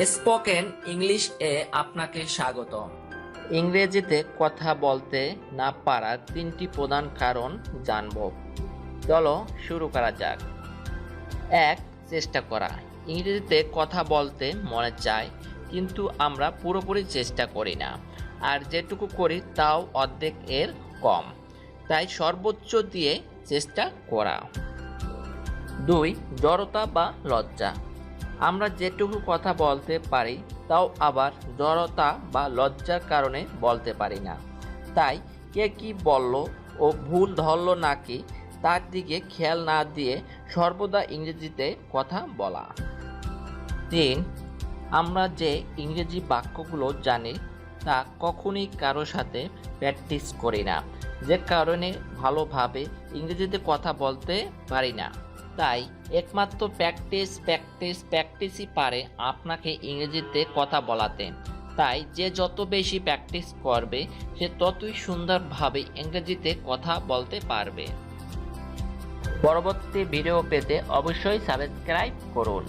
Spoken English এ আপনাকে স্বাগতম। ইংরেজিতে কথা বলতে না পারার তিনটি প্রধান কারণ জানব। চলো শুরু করা যাক। 1. চেষ্টা করা। ইংরেজিতে কথা বলতে মনে চায়, কিন্তু আমরা পুরোপুরি চেষ্টা করি না, আর যেটুকু করি তাও অর্ধেক এর কম। তাই সর্বোচ্চ দিয়ে চেষ্টা করা। 2. জড়তা বা লজ্জা। আমরা যেটুকু কথা বলতে পারি তাও আবার জড়তা বা লজ্জার কারণে বলতে পারি না। তাই কে কি বলল ও ভুল ধরল নাকি তার দিকে খেয়াল না দিয়ে সর্বদা ইংরেজিতে কথা বলা। 3. আমরা যে ইংরেজি বাক্যগুলো জানি তা কখনোই কারো সাথে প্র্যাকটিস করি না, যে কারণে ভালোভাবে ইংরেজিতে কথা বলতে পারি না। তাই একমাত্র প্র্যাকটিসই পারে আপনাকে ইংরেজিতে কথা বলাতে। তাই যে যত বেশি প্র্যাকটিস করবে সে ততই সুন্দরভাবে ইংরেজিতে কথা বলতে পারবে। পরবর্তী ভিডিও পেতে অবশ্যই সাবস্ক্রাইব করুন।